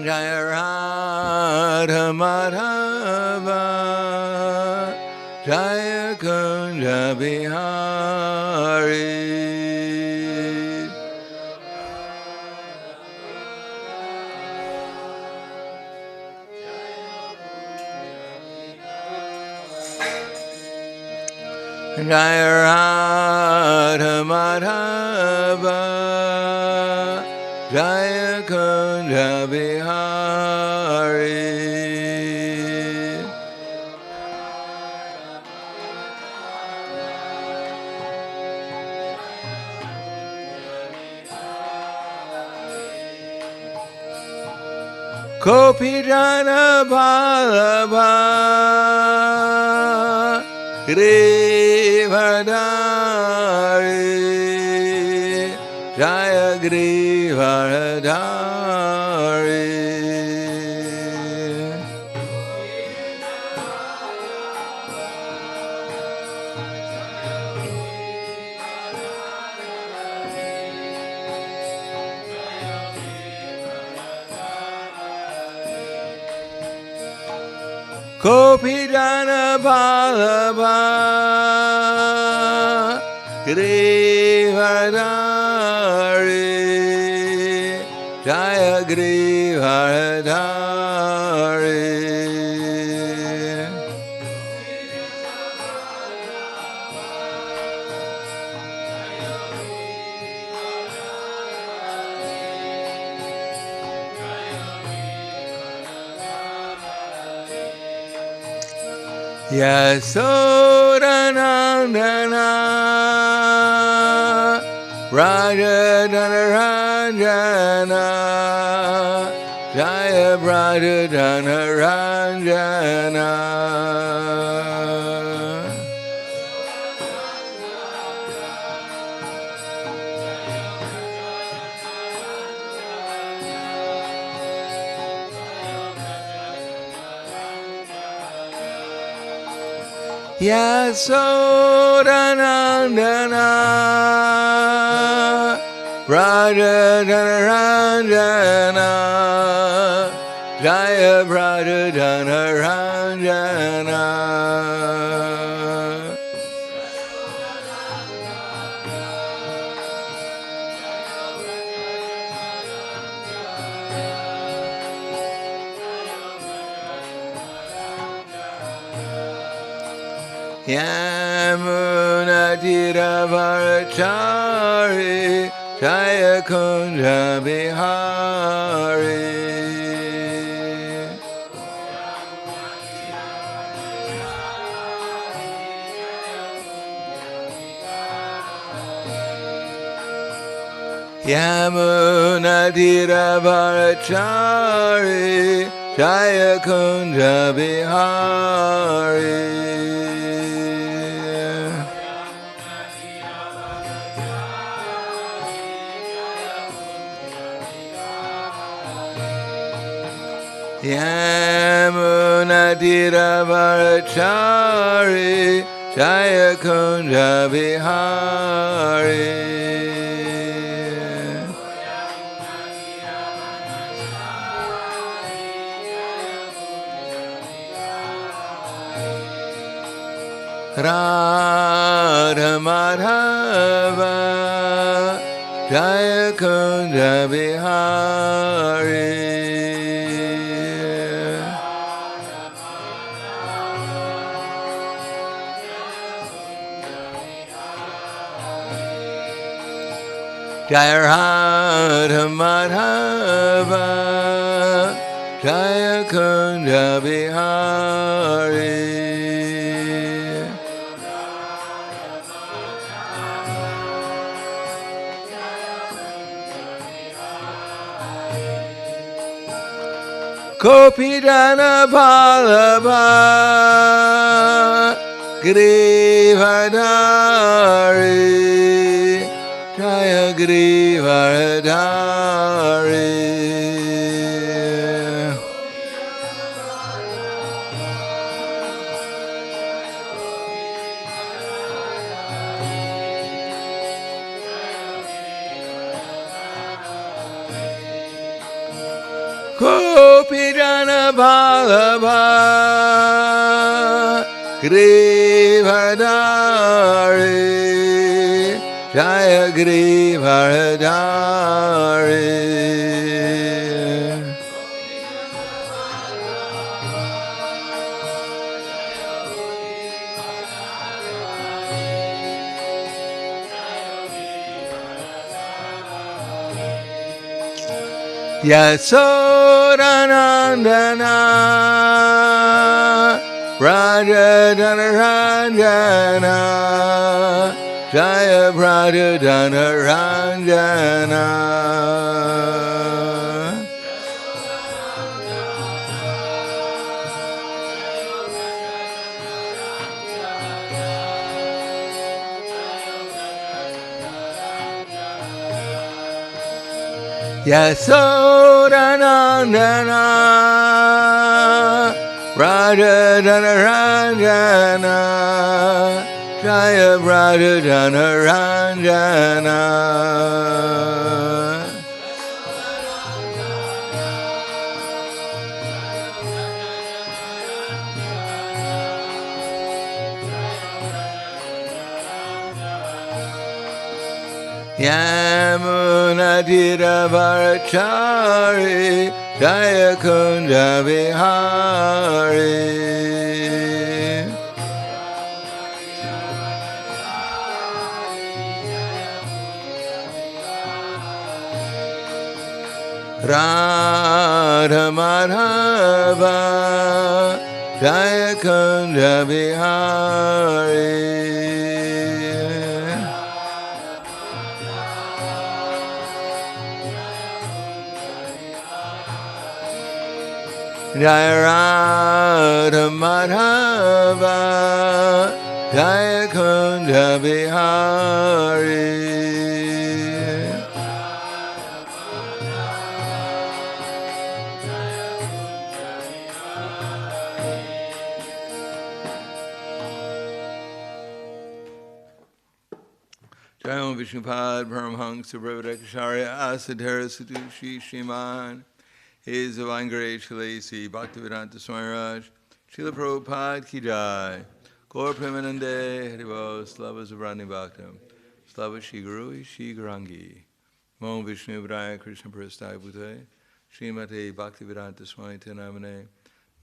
Jaya Radha Madhava Jaya Kunja Bihari Jaya Radha Madhava Jaya Kunja Bihari Kopijana Bhalabha Grivadari Jaya Grivadari Kopijana Bhalabha Grivadari Jaya Grivadari Yasodanandana Rajadhanaranjana Jaya Rajadhanaranjana Yasodanandana Rajadhanaranjana Jaya Rajadhanaranjana Yamunatiravarachari Jaya Kunja Bihari Yamunatiravarachari Jaya Kunja Bihari Yamunatiravarachari Jaya Kunja Bihari Radha Madhava Jaya Kunja Bihari Jaya Radha Madhava Jaya Kunja Bihari Kopijana Bhalabha Grivadari Jaya Grivadari Vallabha Grivadari Jaya Grivadari Yasodanandana Rajadanarandana Jaya Rajadanarandana Yasodanandana Rajadanarandana Jaya Rajadanarandana Yamunadira Varachari Jaya Kunda Vihari Radha Madhava Jaya Kunda Vihari Jaya Radha Madhava Jaya Kunda Vihari Jaya Om Vishnupad Paramhansa Brahmadakacharya Asadhara Satushi Shriman His Divine Grace Shalasi Bhaktivedanta Swami Raj Srila Prabhupada Ki Jai Gaur Premanande Haribo Slava Zabrani Bhaktam Slava Shri Guru Shri Garangi Om Vishnu Vidaya Krishna Prasthaya Bhute Srimate Bhaktivedanta Swami Tenamane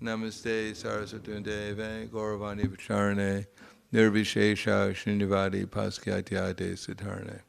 Namaste Saraswati Deve Gauravani Vacharane Nirvishesha Srinivadi Paskyatyate Siddharne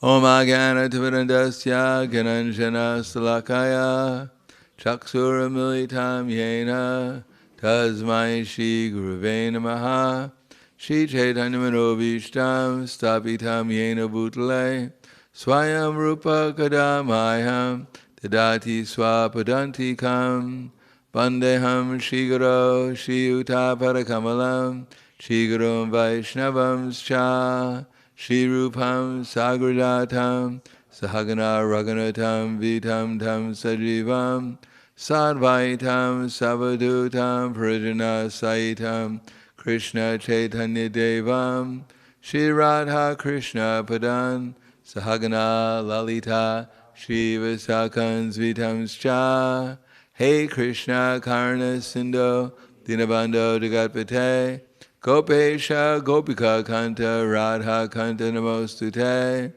Om Agana Tivirandasya Gananjana Salakaya Chaksura Militam Yena Tasmai Shri Guruve Namaha Shri Chaitanya Manobishtam Stapitam Yena Bhutale Swayam Rupa Kadamayam Dadati Swapadantikam Vandeham Shri Guru Shri Utaparakamalam Shri Gurum Vaishnavam Cha Shri Rupam Sagradatam Sahagana Raghunatam Vitam Tam Sajivam Sadvaitam Savadutam Prijana Saitam Krishna Chaitanya Devam Shri Radha Krishna Padan Sahagana Lalita Shri Vasakans Vitam Cha Hey Krishna Karna Sindhu Dinabando Jagatpate Gopesha Gopika Kanta Radha Kanta Namostute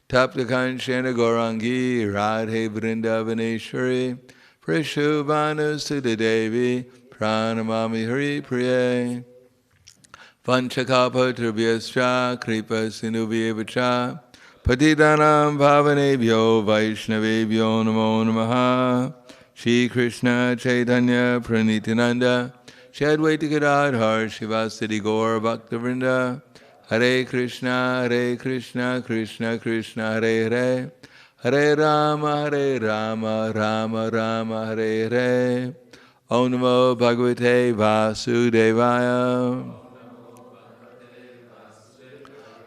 Tapta Kanchana Gaurangi Radhe Vrindavaneshwari Prishubhanu Sudha Devi Pranamami Hari Priye Vanchakapa Trubhyascha Kripa Sinubhyevacha Patidanam Bhavanebhyo Vaishnavebhyo Namo Namaha Shri Krishna Chaitanya Pranitinanda Shri Advaita Gadadhar Shivasati Gaur Bhaktivinoda Hare Krishna Krishna Krishna Hare Hare Hare Rama Rama Rama Hare Hare Om Namo Bhagavate Vasudevaya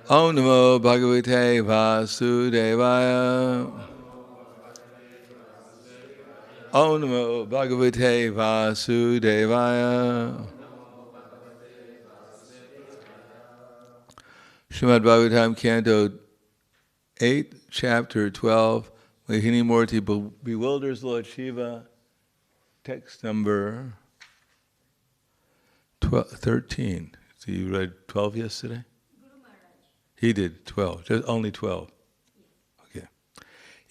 Om Namo Bhagavate Vasudevaya Om Namo Bhagavate Vasudevaya Srimad Bhagavatam Canto 8, Chapter 12, Mohini Murti bewilders Lord Shiva text number 13. So you read 12 yesterday? He did 12, just only 12. Okay.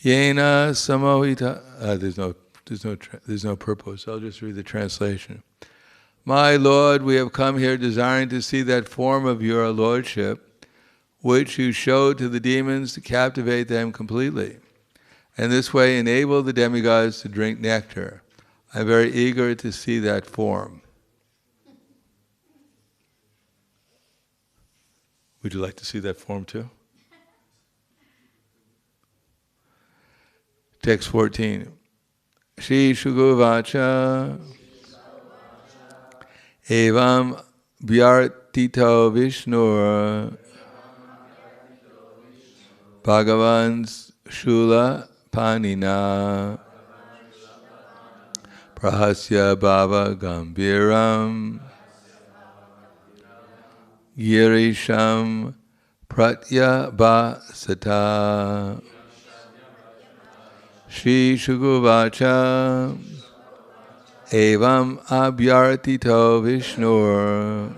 Yena samohita. There's no purpose. I'll just read the translation. My Lord, we have come here desiring to see that form of your Lordship, which you showed to the demons to captivate them completely, and this way enable the demigods to drink nectar. I'm very eager to see that form. Would you like to see that form too? Text 14. Shri Shugovacha Evam Vyartito Vishnur Bhagavan Shula Panina Prahasya Bhava Gambiram Girisham Pratyabhasata Shri Shugovacha Evam Abhyartito Vishnur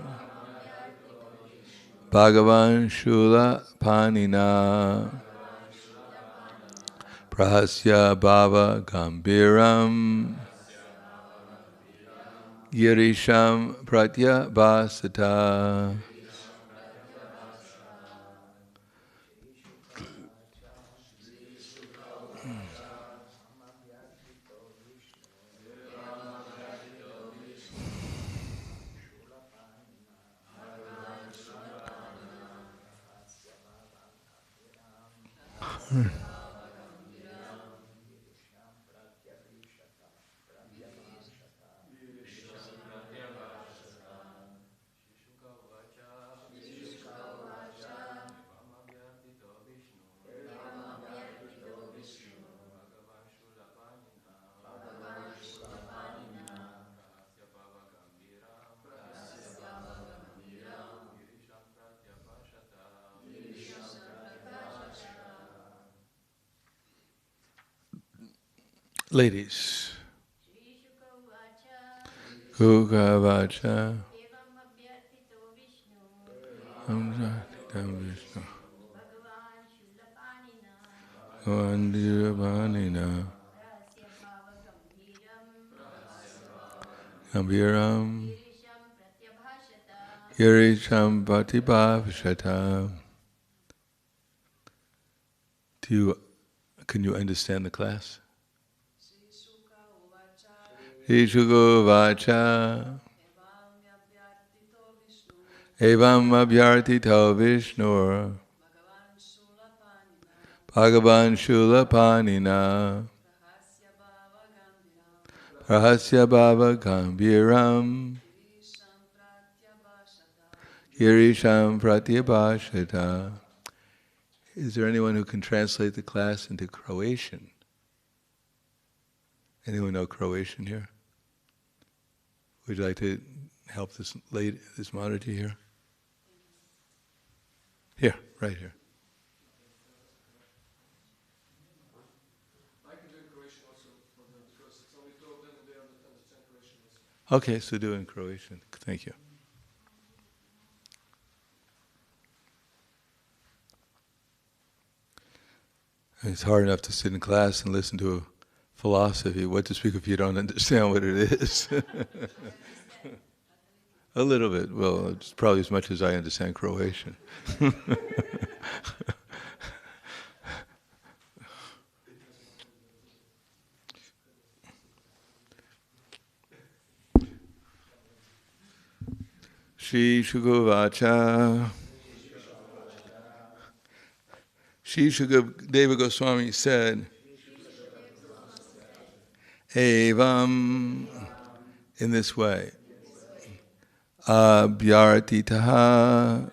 Bhagavan Shula Panina Prahasya Bhava Gambiram Girisham Pratyabhasata. Ladies. Kukavacha Vandiyavanina Gambiram Girisham Bhatibhavashata. Can you understand the class? Ishugo Vacha Evam Abhyartito Vishnur Bhagavan Shula Panina Prahasya Bhava Gambiram Girisham Pratyabhashata. Is there anyone who can translate the class into Croatian? Anyone know Croatian here? Would you like to help this lady, this Mataji here? Here, right here. I can do in Croatian also for them because it's only 2 of them and they understand Croatian also. Okay, so do it in Croatian. Thank you. It's hard enough to sit in class and listen to a philosophy. What to speak if you don't understand what it is? A little bit. Well, it's probably as much as I understand Croatian. Shri Shugovacha. Shri Shukadeva Goswami said, Evam, in this way, Abhyartitaha,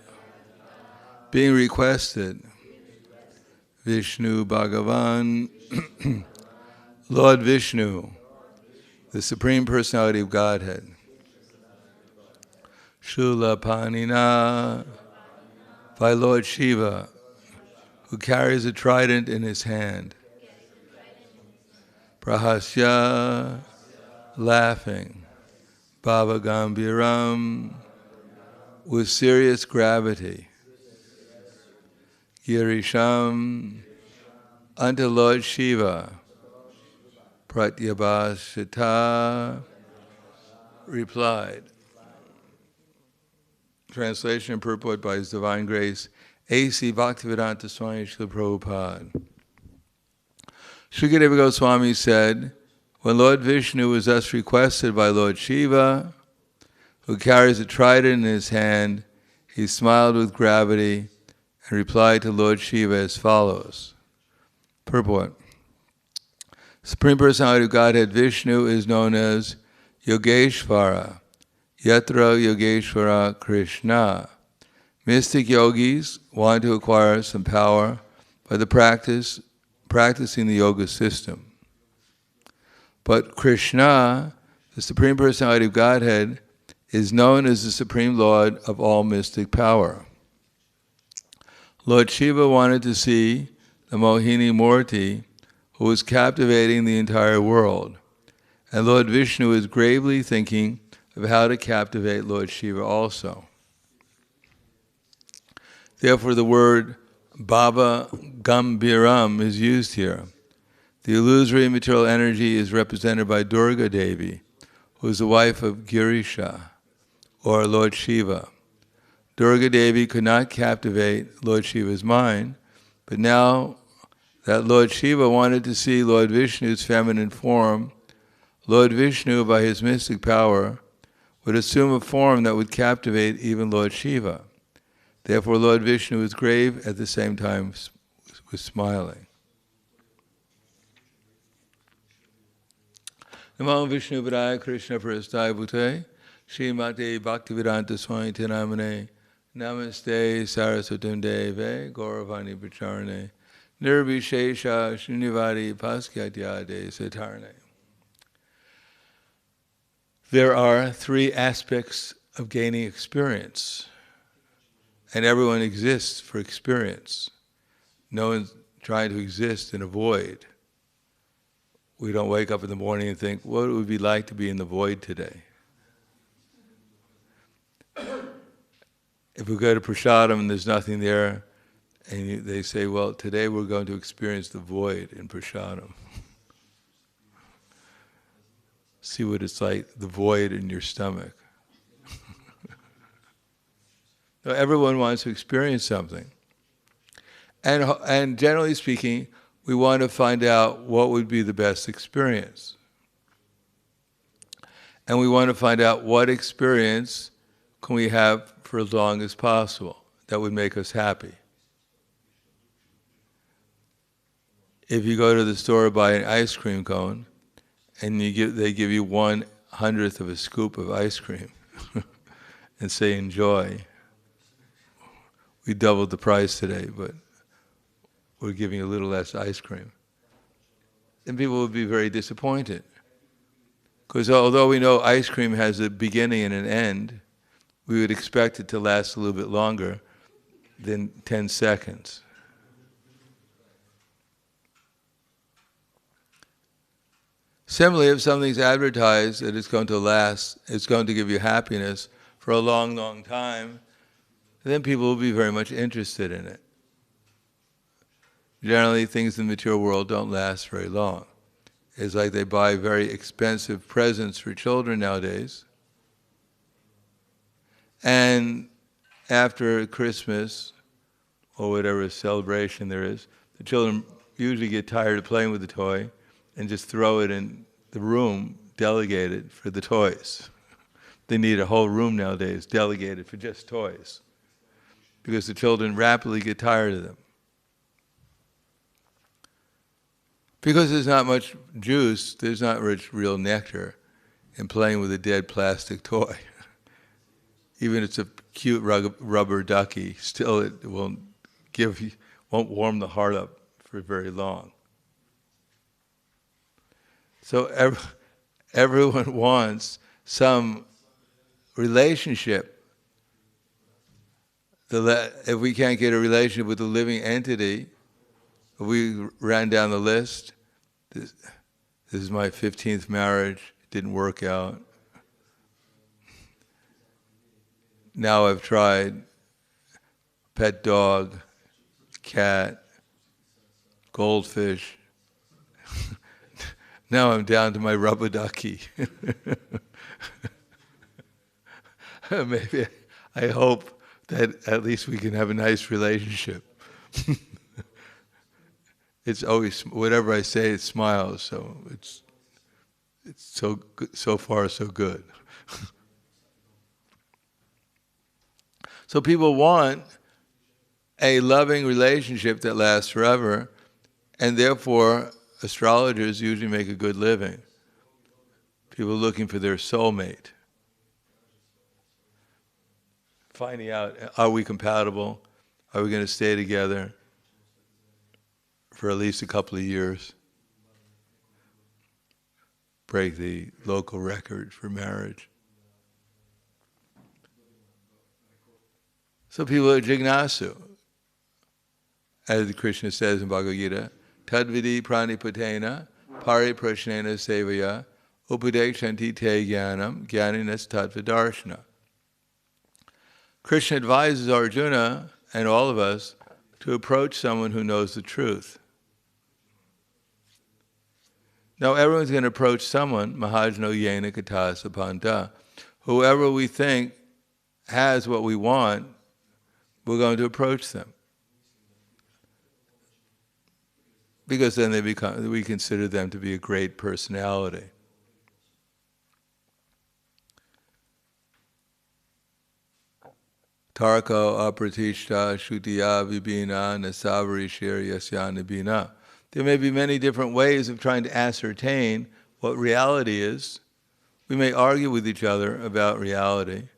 being requested, Vishnu Bhagavan, Lord Vishnu, the Supreme Personality of Godhead, Shula Panina, by Lord Shiva, who carries a trident in his hand, Prahasya, laughing, Bhava Gambiram, with serious gravity, Girisham, unto Lord Shiva, Pratyabhashita, replied. Translation and purport by His Divine Grace, A.C. Bhaktivedanta Swami Srila Prabhupada. Shukadeva Goswami said, when Lord Vishnu was thus requested by Lord Shiva, who carries a trident in his hand, he smiled with gravity and replied to Lord Shiva as follows. Purport. Supreme Personality of Godhead Vishnu is known as Yogeshvara, Yatra Yogeshvara Krishna. Mystic yogis want to acquire some power by the practicing the yoga system. But Krishna, the Supreme Personality of Godhead, is known as the Supreme Lord of all mystic power. Lord Shiva wanted to see the Mohini Murti, who was captivating the entire world. And Lord Vishnu is gravely thinking of how to captivate Lord Shiva also. Therefore, the word Bhava Gambiram is used here. The illusory material energy is represented by Durga Devi, who is the wife of Girisha, or Lord Shiva. Durga Devi could not captivate Lord Shiva's mind, but now that Lord Shiva wanted to see Lord Vishnu's feminine form, Lord Vishnu, by his mystic power, would assume a form that would captivate even Lord Shiva. Therefore, Lord Vishnu was grave at the same time was smiling. Namo Vishnu Padaya Krishna Prasthaya Bhute Srimate Bhaktivedanta Swami Tinamane Namaste Saraswatam Deve Gauravani Pacharane Nirvishesha Srinivadi Paskyatyade Satarne. There are three aspects of gaining experience, and everyone exists for experience. No one's trying to exist in a void. We don't wake up in the morning and think, what it would be like to be in the void today? If we go to Prasadam and there's nothing there, and they say, well, today we're going to experience the void in Prasadam. See what it's like, the void in your stomach. So everyone wants to experience something. And generally speaking, we want to find out what would be the best experience. And we want to find out what experience can we have for as long as possible that would make us happy. If you go to the store and buy an ice cream cone, and they give you 1/100th of a scoop of ice cream and say, enjoy. We doubled the price today, but we're giving you a little less ice cream. Then people would be very disappointed. Because although we know ice cream has a beginning and an end, we would expect it to last a little bit longer than 10 seconds. Similarly, if something's advertised that it's going to last, it's going to give you happiness for a long, long time, then people will be very much interested in it. Generally, things in the material world don't last very long. It's like they buy very expensive presents for children nowadays, and after Christmas, or whatever celebration there is, the children usually get tired of playing with the toy and just throw it in the room delegated for the toys. They need a whole room nowadays delegated for just toys, because the children rapidly get tired of them. Because there's not much juice, there's not much real nectar in playing with a dead plastic toy. Even if it's a cute rubber ducky, still it won't warm the heart up for very long. So everyone wants some relationship. If we can't get a relationship with a living entity, we ran down the list. This is my 15th marriage, didn't work out. Now I've tried pet dog, cat, goldfish. Now I'm down to my rubber ducky. Maybe I hope that at least we can have a nice relationship. It's always, whatever I say, it smiles. So it's so good, so far so good. So people want a loving relationship that lasts forever, and therefore astrologers usually make a good living. People looking for their soulmate. Finding out, are we compatible? Are we going to stay together for at least a couple of years? Break the local record for marriage. So people are jignasu. As Krishna says in Bhagavad Gita, Tadvidi pranipatena pariprashnena sevaya upadekshanti te jnanam jnaninas tattvadarshana. Krishna advises Arjuna and all of us to approach someone who knows the truth. Now everyone's going to approach someone, mahajno yena kata sapanta. Whoever we think has what we want, we're going to approach them. Because then we consider them to be a great personality. Tarko apratishta shutiya vibhina nasavarishir yasya nibhina. There may be many different ways of trying to ascertain what reality is. We may argue with each other about reality,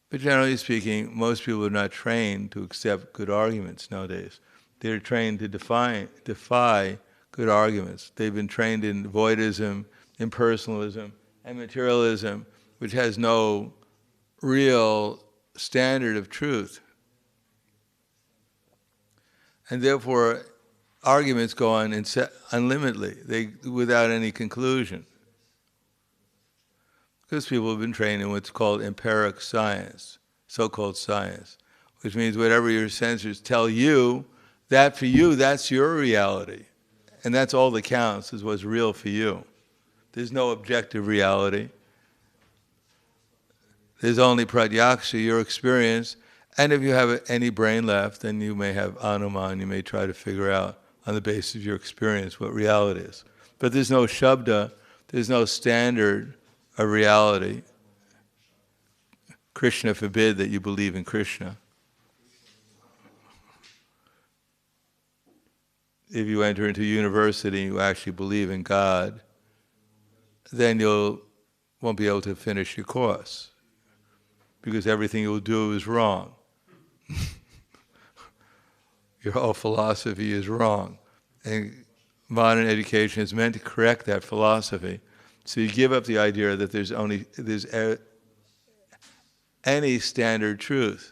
but generally speaking, most people are not trained to accept good arguments nowadays. They're trained to defy good arguments. They've been trained in voidism, impersonalism, and materialism, which has no real standard of truth. And therefore, arguments go on unlimitedly, without any conclusion. Because people have been trained in what's called empiric science, so-called science, which means whatever your sensors tell you, that for you, that's your reality. And that's all that counts, is what's real for you. There's no objective reality. There's only pratyaksha, your experience. And if you have any brain left, then you may have anuman, you may try to figure out on the basis of your experience what reality is. But there's no shabda, there's no standard of reality. Krishna forbid that you believe in Krishna. If you enter into university and you actually believe in God, then you won't be able to finish your course, because everything you'll do is wrong. Your whole philosophy is wrong. And modern education is meant to correct that philosophy. So you give up the idea that there's any standard truth.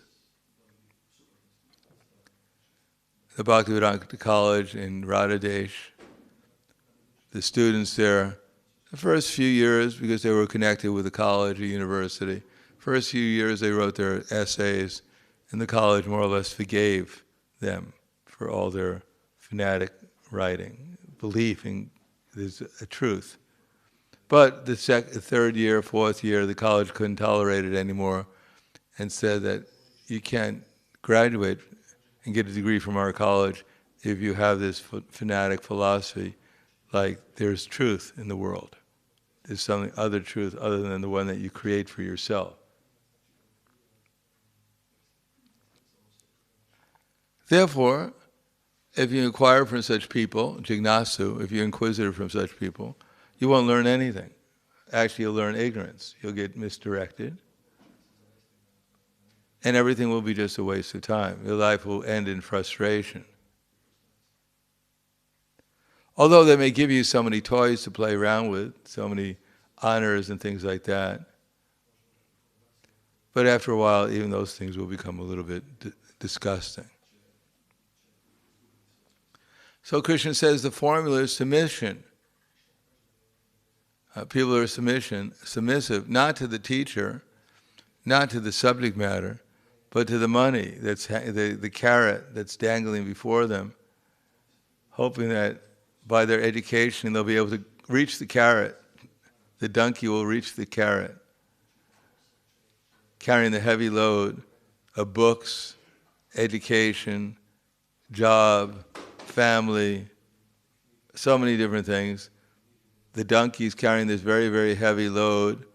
The Bhakti-Vedanta College in Radhadesh, the students there, the first few years, because they were connected with the college or university, first few years they wrote their essays, and the college more or less forgave them for all their fanatic writing, belief in there's a truth. But the third year, fourth year, the college couldn't tolerate it anymore and said that you can't graduate and get a degree from our college if you have this fanatic philosophy, like there's truth in the world. There's something other truth other than the one that you create for yourself. Therefore, if you inquire from such people, jignasu, if you're inquisitive from such people, you won't learn anything. Actually, you'll learn ignorance. You'll get misdirected. And everything will be just a waste of time. Your life will end in frustration. Although they may give you so many toys to play around with, so many honors and things like that, but after a while, even those things will become a little bit disgusting. So Krishna says the formula is submission. People are submissive, not to the teacher, not to the subject matter, but to the money, that's the carrot that's dangling before them, hoping that by their education they'll be able to reach the carrot. The donkey will reach the carrot, carrying the heavy load of books, education, job, family, so many different things. The donkey's carrying this very, very heavy load,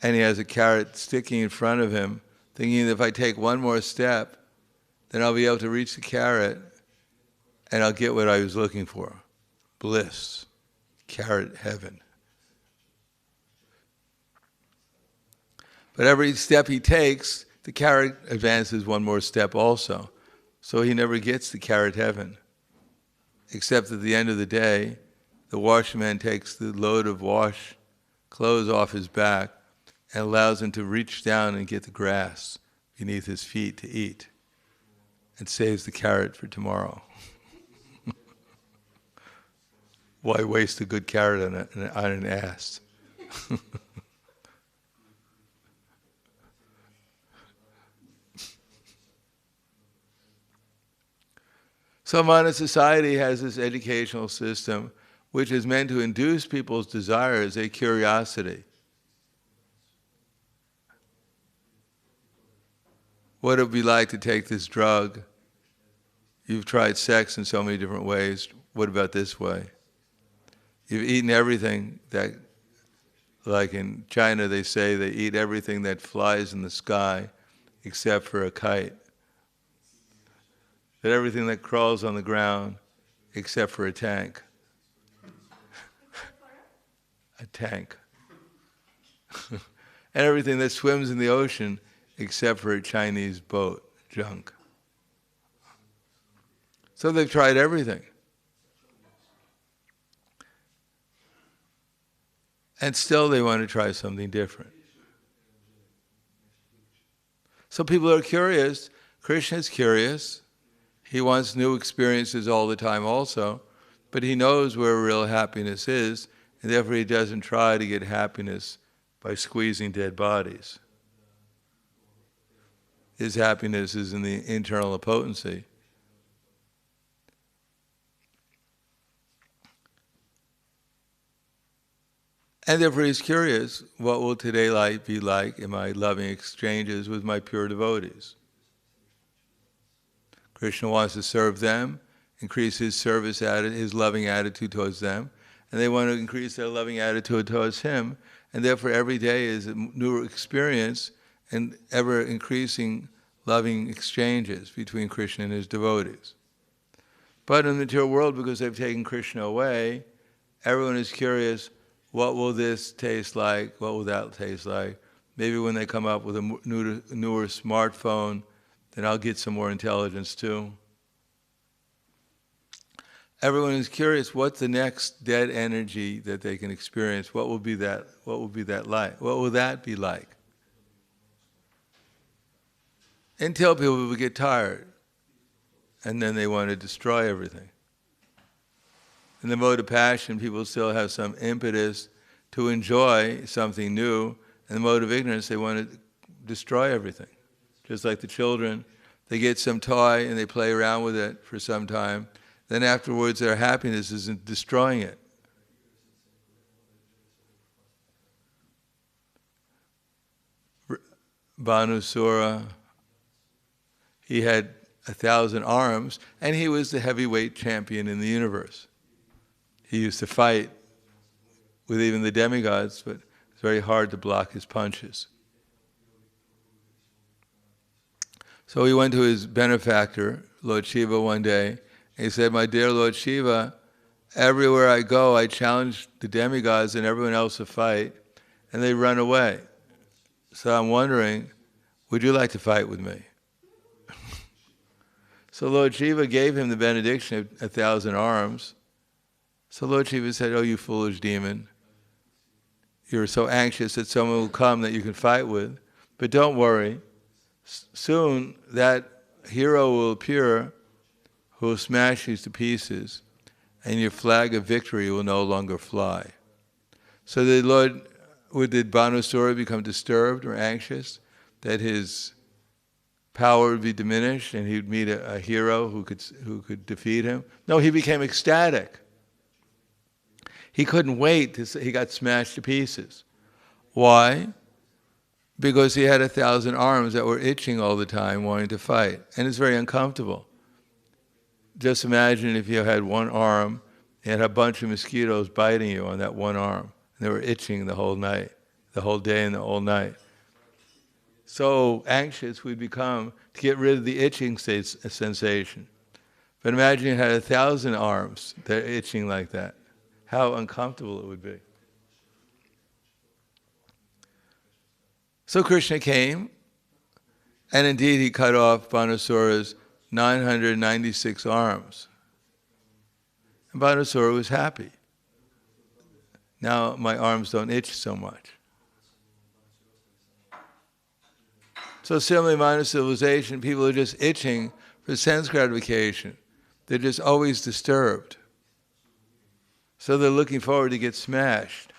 and he has a carrot sticking in front of him, thinking that if I take one more step, then I'll be able to reach the carrot, and I'll get what I was looking for. Bliss, carrot heaven. But every step he takes, the carrot advances one more step also. So he never gets the carrot heaven. Except at the end of the day, the washerman takes the load of wash clothes off his back and allows him to reach down and get the grass beneath his feet to eat, and saves the carrot for tomorrow. Why waste a good carrot on an ass? So modern society has this educational system which is meant to induce people's desires, a curiosity. What it would be like to take this drug? You've tried sex in so many different ways. What about this way? You've eaten everything that, like in China they say they eat everything that flies in the sky except for a kite. That everything that crawls on the ground except for a tank. A tank. And everything that swims in the ocean except for a Chinese boat, junk. So they've tried everything. And still they want to try something different. So people are curious. Krishna is curious. He wants new experiences all the time also, but he knows where real happiness is, and therefore he doesn't try to get happiness by squeezing dead bodies. His happiness is in the internal potency. And therefore he's curious, what will today life be like in my loving exchanges with my pure devotees? Krishna wants to serve them, increase his service attitude, his loving attitude towards them, and they want to increase their loving attitude towards him, and therefore every day is a new experience and ever increasing loving exchanges between Krishna and his devotees. But in the material world, because they've taken Krishna away, everyone is curious, what will this taste like? What will that taste like? Maybe when they come up with a newer smartphone, then I'll get some more intelligence too. Everyone is curious, what's the next dead energy that they can experience? What will be that? What will be that like? What will that be like? Until people will get tired, and then they want to destroy everything. In the mode of passion, people still have some impetus to enjoy something new. In the mode of ignorance, they want to destroy everything. Just like the children, they get some toy and they play around with it for some time. Then afterwards, their happiness is in destroying it. Bhanusura, he had 1,000 arms, and he was the heavyweight champion in the universe. He used to fight with even the demigods, but it's very hard to block his punches. So he went to his benefactor, Lord Shiva, one day, and he said, "My dear Lord Shiva, everywhere I go, I challenge the demigods and everyone else to fight, and they run away. So I'm wondering, would you like to fight with me?" So Lord Shiva gave him the benediction of 1,000 arms. So Lord Shiva said, "Oh, you foolish demon, you're so anxious that someone will come that you can fight with, but don't worry. Soon that hero will appear who will smash you to pieces, and your flag of victory will no longer fly." So the Lord, did Banasura become disturbed or anxious that his power would be diminished and he'd meet a hero who could defeat him? No, he became ecstatic. He couldn't wait he got smashed to pieces. Why? Because he had 1,000 arms that were itching all the time, wanting to fight. And it's very uncomfortable. Just imagine if you had one arm and had a bunch of mosquitoes biting you on that one arm. And they were itching the whole night, the whole day and the whole night. So anxious we'd become to get rid of the itching sensation. But imagine you had 1,000 arms that are itching like that. How uncomfortable it would be. So Krishna came, and indeed he cut off Banasura's 996 arms. And Banasura was happy. Now my arms don't itch so much. So similarly, modern civilization, people are just itching for sense gratification. They're just always disturbed. So they're looking forward to get smashed.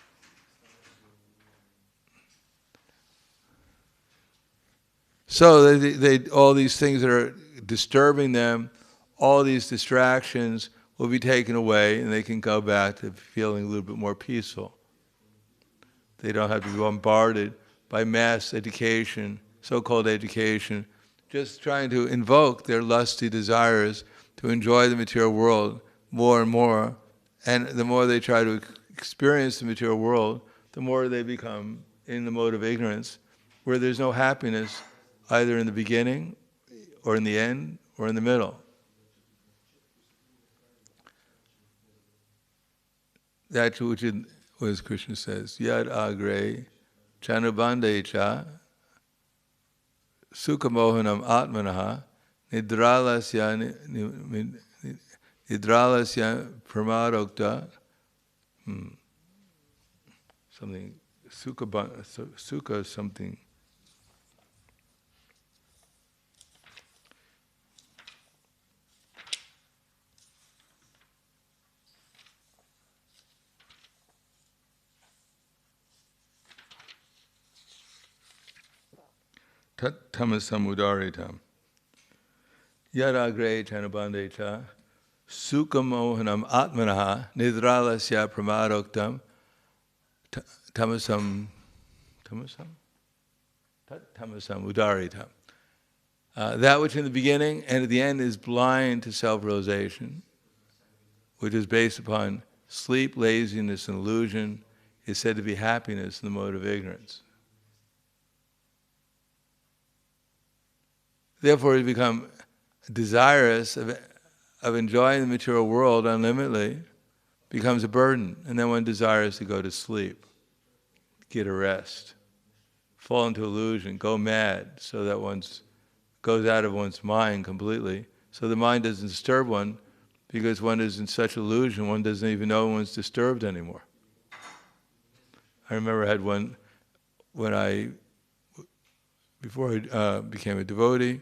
So they all these things that are disturbing them, all these distractions will be taken away and they can go back to feeling a little bit more peaceful. They don't have to be bombarded by mass education, so-called education, just trying to invoke their lusty desires to enjoy the material world more and more. And the more they try to experience the material world, the more they become in the mode of ignorance, where there's no happiness either in the beginning, or in the end, or in the middle. That's which is, as Krishna says, Yad agre chanubande cha sukhamohanam atmanaha nidralasya pramadokta something sukha something. Tat tamasam udaritam yadagre chanabande cha sukhamohanam atmanaha nidralasya pramadoktam tamasam udaritam. That which in the beginning and at the end is blind to self-realization, which is based upon sleep, laziness, and illusion, is said to be happiness in the mode of ignorance. Therefore, we become desirous of enjoying the material world unlimitedly, becomes a burden, and then one desires to go to sleep, get a rest, fall into illusion, go mad, so that one goes out of one's mind completely. So the mind doesn't disturb one, because one is in such illusion, one doesn't even know one's disturbed anymore. I remember I had one before I became a devotee.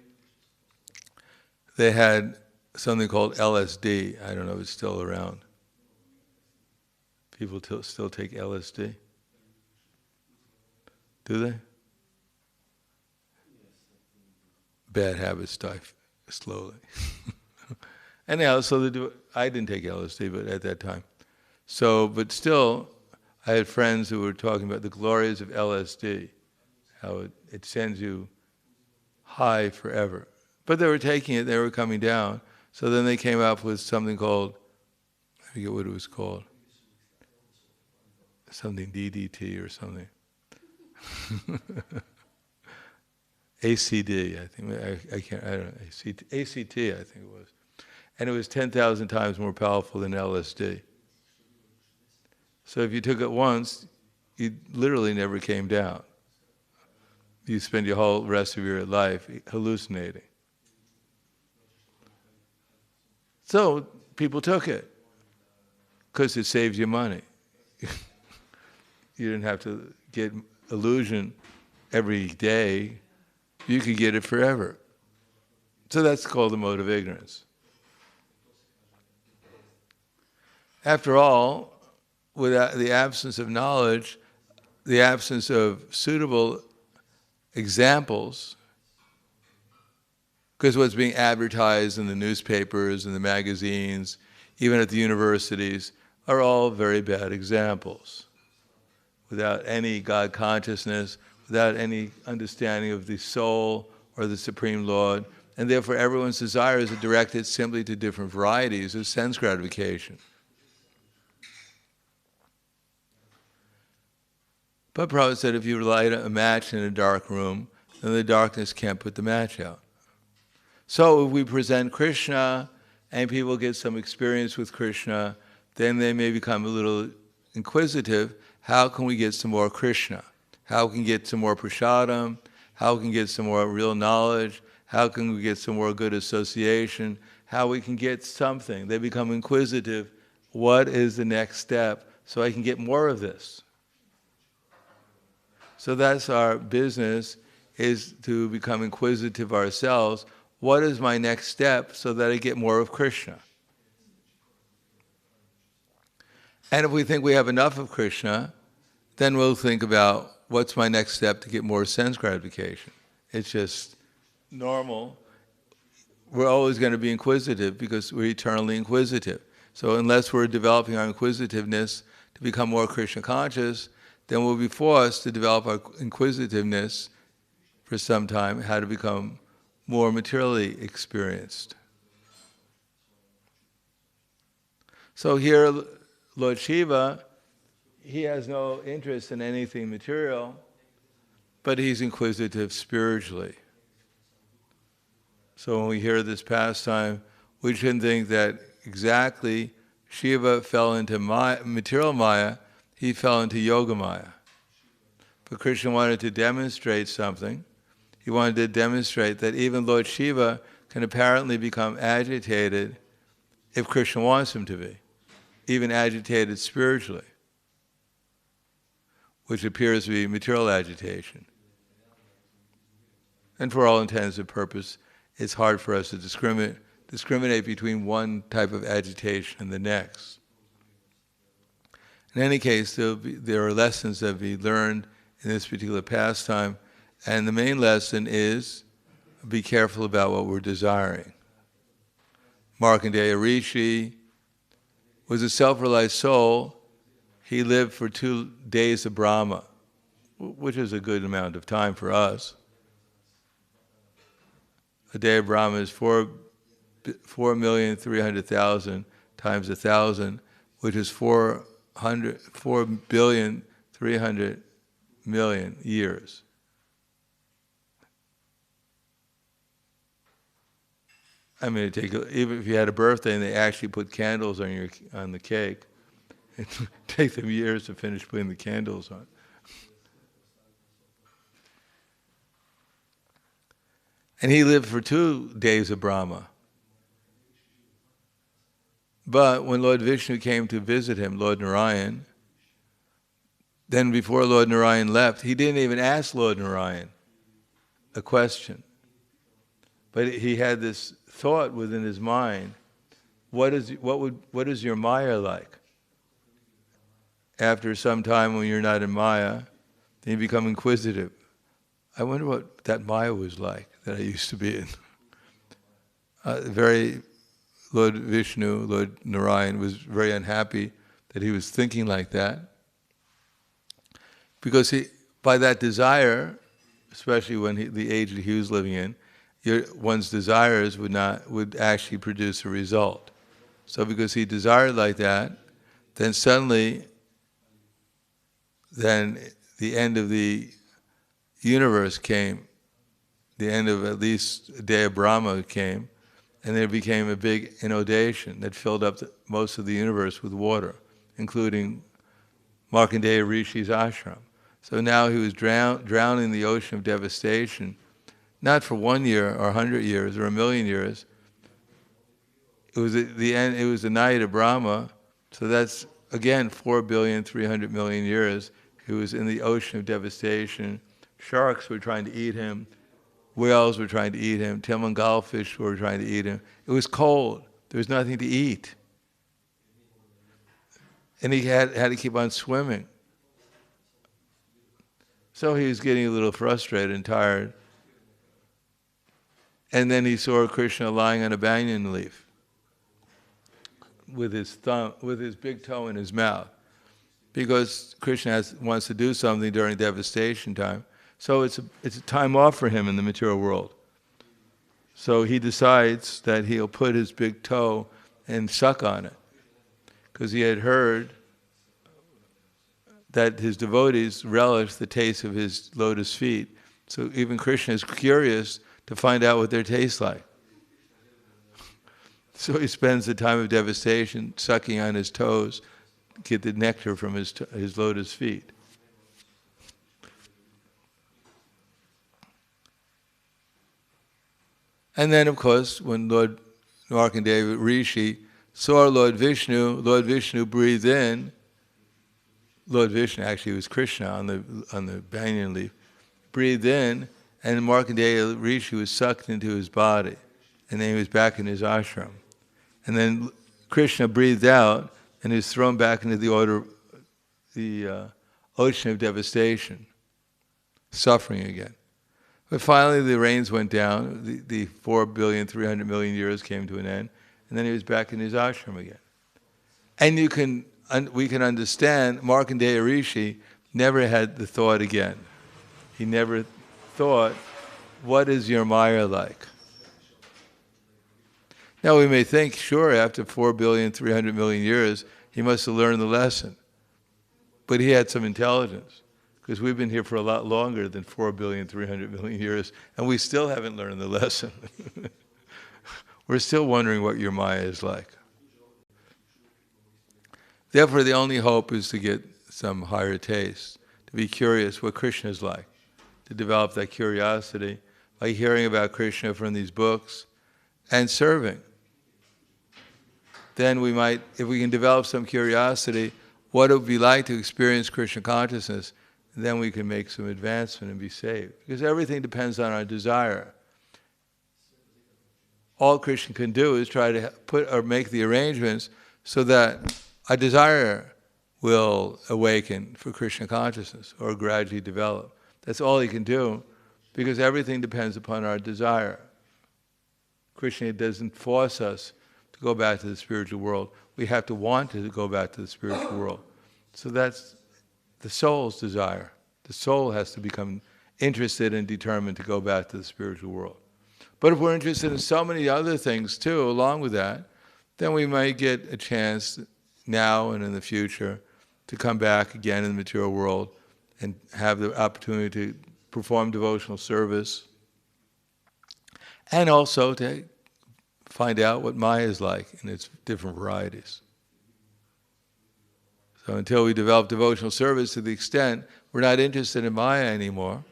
They had something called LSD. I don't know if it's still around. People still take LSD? Do they? Bad habits die slowly. Anyhow, so I didn't take LSD, but at that time. But still, I had friends who were talking about the glories of LSD, how it sends you high forever. But they were taking it, they were coming down. So then they came up with something called, I forget what it was called, something DDT or something. ACD, I think, I don't know, ACT, I think it was. And it was 10,000 times more powerful than LSD. So if you took it once, you literally never came down. You spend your whole rest of your life hallucinating. So people took it because it saves you money. You didn't have to get illusion every day. You could get it forever. So that's called the mode of ignorance. After all, without the absence of knowledge, the absence of suitable examples, because what's being advertised in the newspapers and the magazines, even at the universities, are all very bad examples. Without any God consciousness, without any understanding of the soul or the Supreme Lord, and therefore everyone's desires are directed simply to different varieties of sense gratification. But Prabhupada said if you light a match in a dark room, then the darkness can't put the match out. So if we present Krishna and people get some experience with Krishna, then they may become a little inquisitive. How can we get some more Krishna? How can we get some more prasadam? How can we get some more real knowledge? How can we get some more good association? How we can get something? They become inquisitive. What is the next step so I can get more of this? So that's our business, is to become inquisitive ourselves. What is my next step so that I get more of Krishna? And if we think we have enough of Krishna, then we'll think about what's my next step to get more sense gratification. It's just normal. We're always going to be inquisitive because we're eternally inquisitive. So unless we're developing our inquisitiveness to become more Krishna conscious, then we'll be forced to develop our inquisitiveness for some time, how to become more materially experienced. So here, Lord Shiva, he has no interest in anything material, but he's inquisitive spiritually. So when we hear this pastime, we shouldn't think that exactly Shiva fell into material Maya, he fell into yoga Maya. But Krishna wanted to demonstrate something. He wanted to demonstrate that even Lord Shiva can apparently become agitated if Krishna wants him to be, even agitated spiritually, which appears to be material agitation. And for all intents and purposes, it's hard for us to discriminate between one type of agitation and the next. In any case, there are lessons that we learned in this particular pastime, and the main lesson is be careful about what we're desiring. Markandeya Rishi was a self-realized soul. He lived for 2 days of Brahma, which is a good amount of time for us. A day of Brahma is 4,300,000 times 1,000, which is 4,300,000,000 years. I mean, even if you had a birthday and they actually put candles on the cake, it would take them years to finish putting the candles on. And he lived for 2 days of Brahma. But when Lord Vishnu came to visit him, Lord Narayan, then before Lord Narayan left, he didn't even ask Lord Narayan a question. But he had this thought within his mind, what is your Maya like? After some time when you're not in Maya, then you become inquisitive. I wonder what that Maya was like that I used to be in. Lord Vishnu, Lord Narayan was very unhappy that he was thinking like that. Because by that desire, especially when the age that he was living in, one's desires would actually produce a result. So because he desired like that, then suddenly, then the end of the universe came, the end of at least a day of Brahma came, and there became a big inundation that filled up most of the universe with water, including Markandeya Rishi's ashram. So now he was drowning in the ocean of devastation, not for 1 year or 100 years or 1,000,000 years. It was the end. It was the night of Brahma, so that's again 4,300,000,000 years. He was in the ocean of devastation. Sharks were trying to eat him. Whales were trying to eat him. Timangal fish were trying to eat him. It was cold. There was nothing to eat. And he had to keep on swimming. So he was getting a little frustrated and tired. And then he saw Krishna lying on a banyan leaf with his big toe in his mouth, because Krishna wants to do something during devastation time. So it's a time off for him in the material world. So he decides that he'll put his big toe and suck on it, because he had heard that his devotees relish the taste of his lotus feet. So even Krishna is curious to find out what their taste like. So he spends the time of devastation sucking on his toes, get the nectar from his lotus feet. And then, of course, when Lord Markandeya Rishi saw Lord Vishnu breathed in. Lord Vishnu actually was Krishna on the banyan leaf, breathed in, and Markandeya Rishi was sucked into his body, and then he was back in his ashram. And then Krishna breathed out, and he was thrown back into the ocean of devastation, suffering again. But finally the rains went down, the 4,300,000,000 years came to an end, and then he was back in his ashram again. And we can understand Markandeya Rishi never had the thought again. He never thought, what is your Maya like? Now we may think, sure, after 4,300,000,000 years, he must have learned the lesson. But he had some intelligence, because we've been here for a lot longer than 4,300,000,000 years, and we still haven't learned the lesson. We're still wondering what your Maya is like. Therefore, the only hope is to get some higher taste, to be curious what Krishna is like, to develop that curiosity by hearing about Krishna from these books and serving. Then we might, if we can develop some curiosity, what it would be like to experience Krishna consciousness, then we can make some advancement and be saved. Because everything depends on our desire. All Krishna can do is try to make the arrangements so that a desire will awaken for Krishna consciousness or gradually develop. That's all he can do, because everything depends upon our desire. Krishna doesn't force us to go back to the spiritual world. We have to want to go back to the spiritual world. So that's the soul's desire. The soul has to become interested and determined to go back to the spiritual world. But if we're interested in so many other things too, along with that, then we might get a chance now and in the future to come back again in the material world and have the opportunity to perform devotional service, and also to find out what Maya is like in its different varieties. So until we develop devotional service to the extent we're not interested in Maya anymore,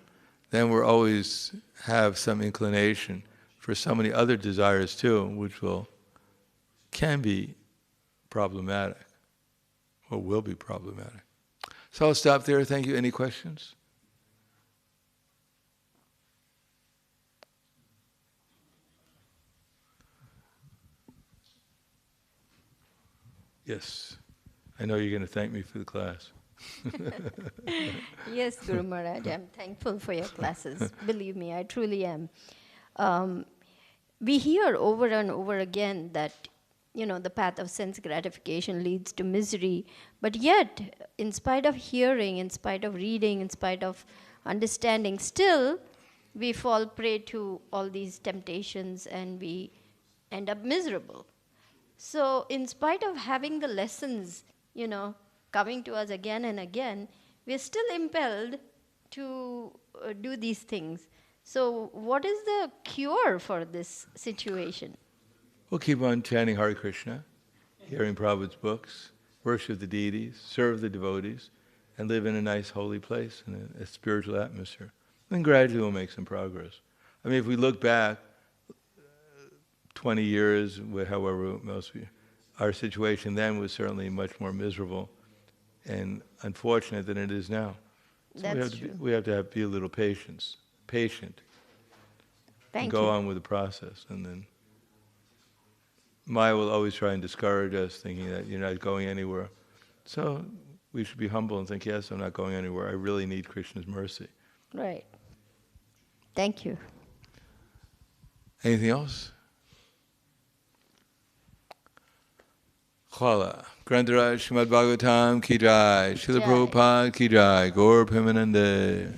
then we'll always have some inclination for so many other desires too, which can be problematic, or will be problematic. So I'll stop there. Thank you. Any questions? Yes. I know you're going to thank me for the class. Yes, Guru Maharaj, I'm thankful for your classes. Believe me, I truly am. We hear over and over again that, the path of sense gratification leads to misery. But yet, in spite of hearing, in spite of reading, in spite of understanding, still we fall prey to all these temptations and we end up miserable. So in spite of having the lessons, coming to us again and again, we're still impelled to do these things. So what is the cure for this situation? We'll keep on chanting Hare Krishna, hearing Prabhupada's books, worship the deities, serve the devotees, and live in a nice holy place, in a spiritual atmosphere. Then gradually we'll make some progress. I mean, if we look back 20 years, however, our situation then was certainly much more miserable and unfortunate than it is now. So That's true. We have to be a little patient, and go on with the process. And then Maya will always try and discourage us, thinking that you're not going anywhere. So we should be humble and think, yes, I'm not going anywhere. I really need Krishna's mercy. Right. Thank you. Anything else? Khala. Grantaraj Srimad Bhagavatam ki jai. Srila Jai. Prabhupada ki jai. Gaur Premanande.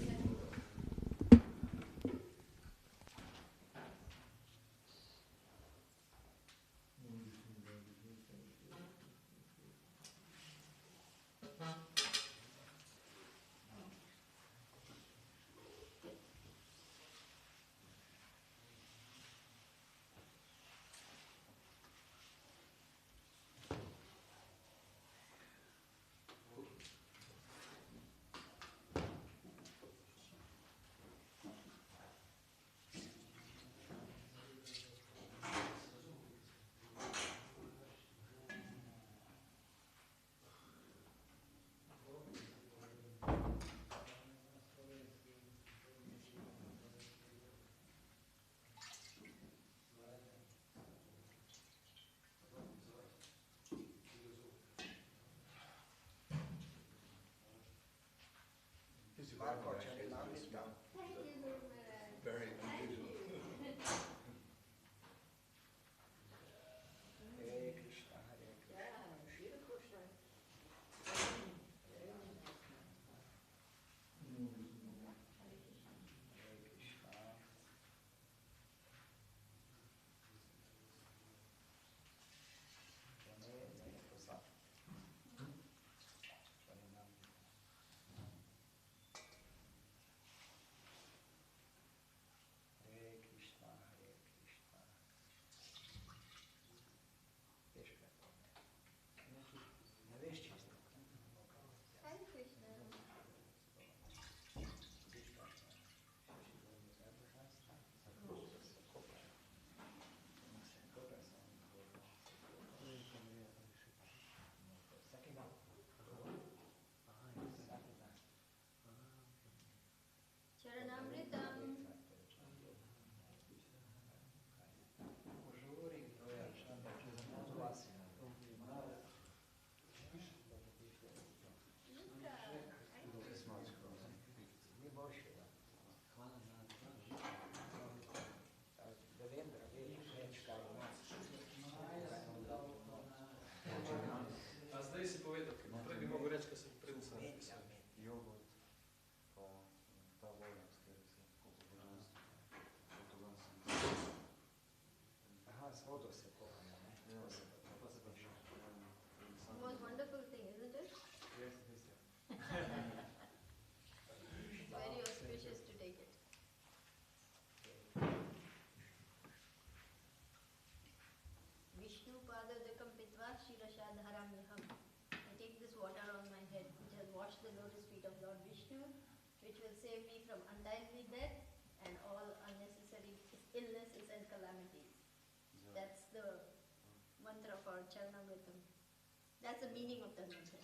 Very unusual. Hare Krishna, Hare Krishna. A zdaj si povedal, prej bi mogel reči, ko sem prednjo sam napisal. Most wonderful thing, isn't it? Yes, it is. Very auspicious to take it. Vishnu padadakam pitva shirashadharamyaham. I take this water on my head, which has washed the lotus feet of Lord Vishnu, which will save me from untimely death and all unnecessary illnesses and calamities. That's the mantra for Charanamritam. That's the meaning of the mantra.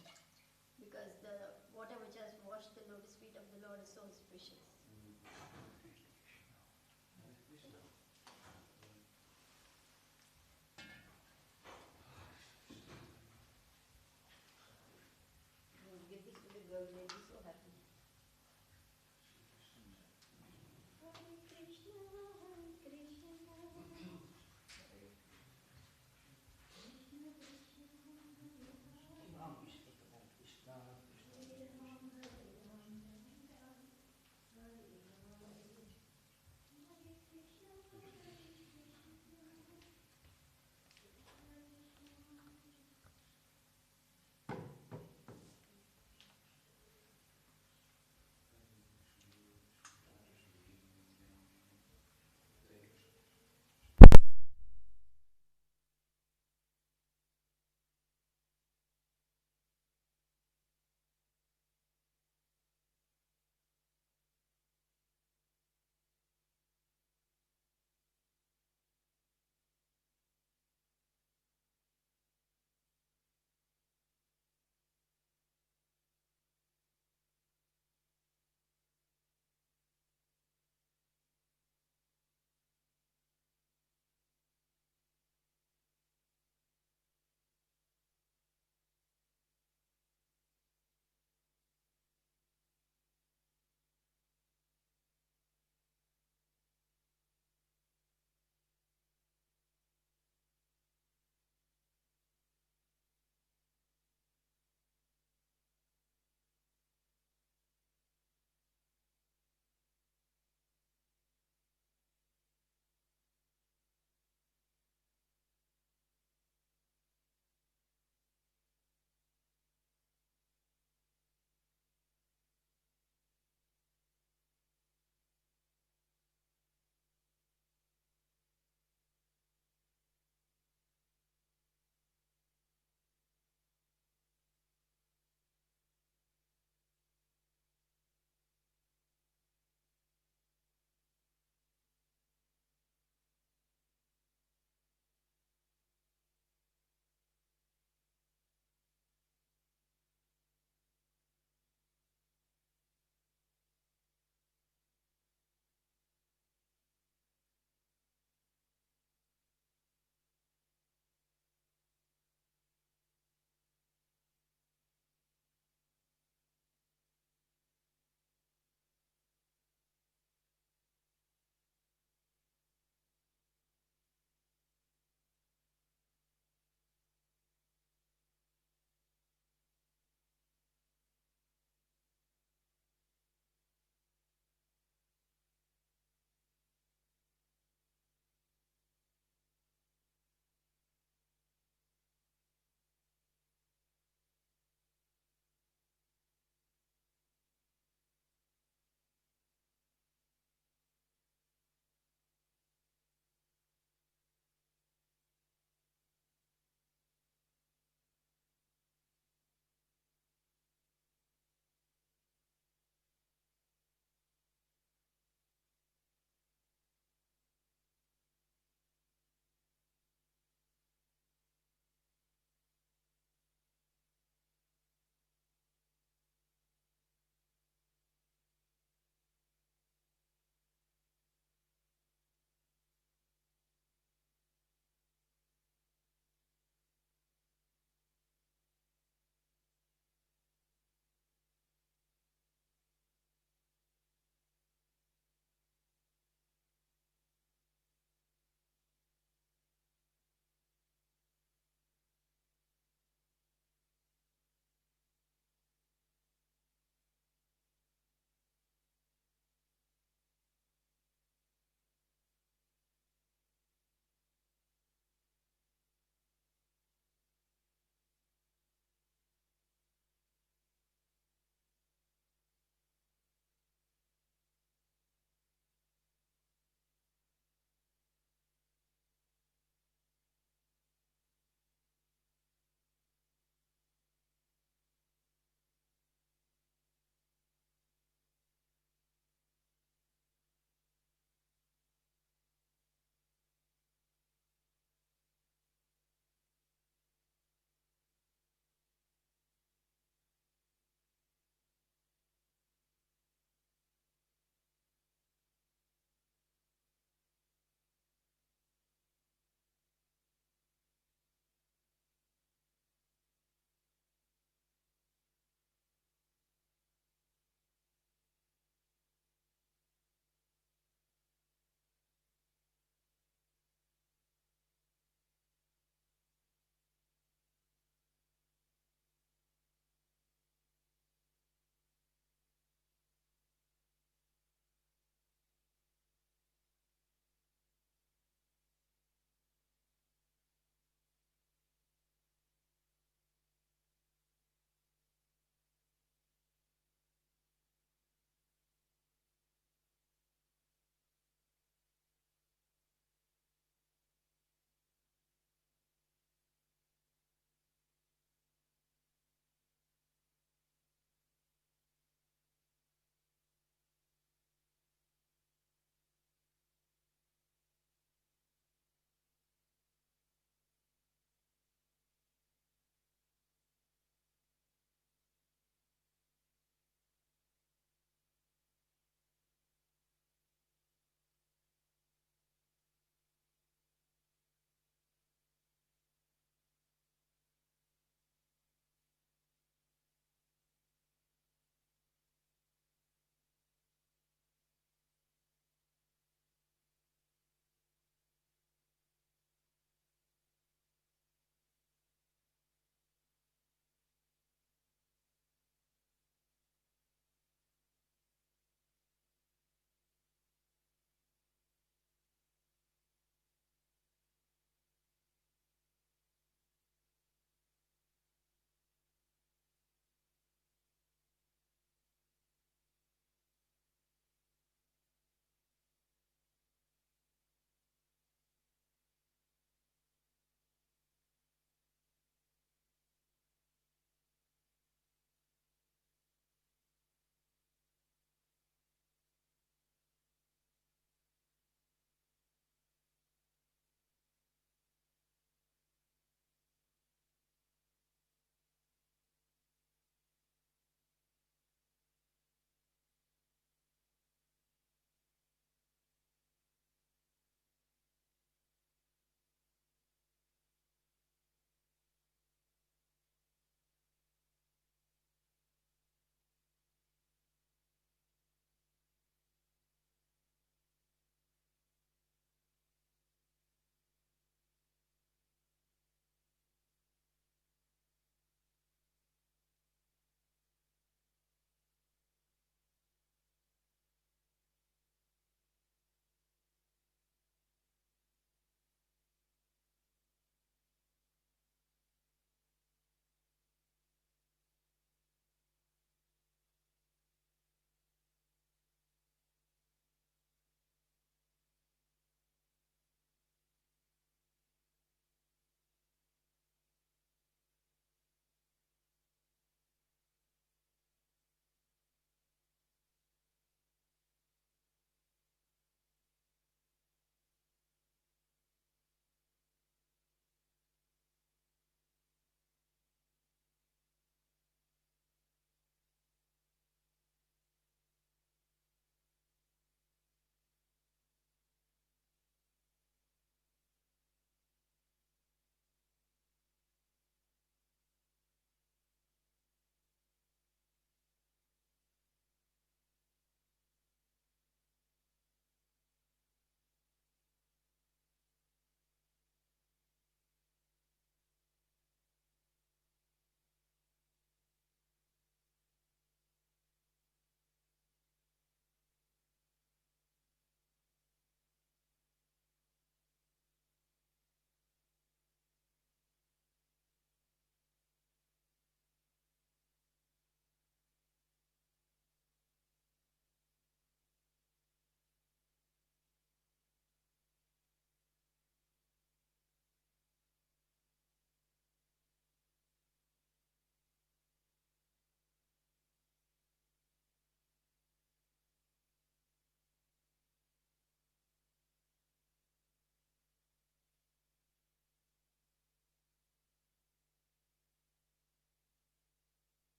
Because the water which has